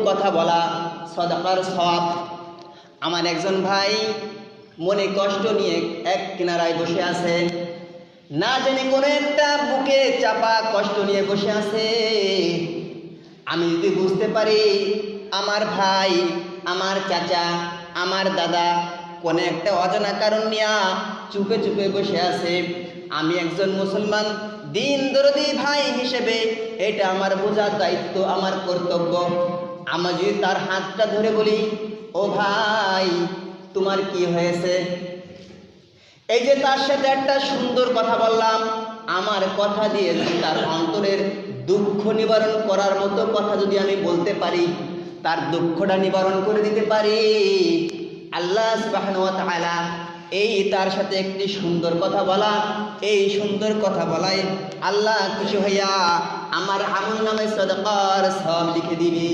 কথা বলা সদকার সওয়াব। আমার একজন ভাই মনে কষ্ট নিয়ে এক কিনারায় বসে আছে, না জানি কোনো একটা বুকে চাপা কষ্ট নিয়ে বসে আছে। আমি যদি বুঝতে পারি আমার ভাই, আমার চাচা, আমার দাদা কোনো একটা অজানা কারণ নিয়ে চুপে চুপে বসে আছে, আমি একজন মুসলমান দিন দরদি ভাই হিসেবে এটা আমার বোঝার দায়িত্ব, আমার কর্তব্য। আমি যদি তার হাতটা ধরে বলি, ও ভাই তোমার কি হয়েছে, এই যে তার সাথে একটা সুন্দর কথা বললাম, আমার কথা দিয়ে যদি তার অন্তরের দুঃখ নিবারণ করার মতো কথা যদি আমি বলতে পারি, তার দুঃখটা নিবারণ করে দিতে পারি, আল্লাহ সুবহানাহু ওয়া তাআলা এই তার সাথে একটি সুন্দর কথা বলা, এই সুন্দর কথা বলায় আল্লাহ খুশি হইয়া আমার আমল নামায় সদকার সওয়াব লিখে দিবে।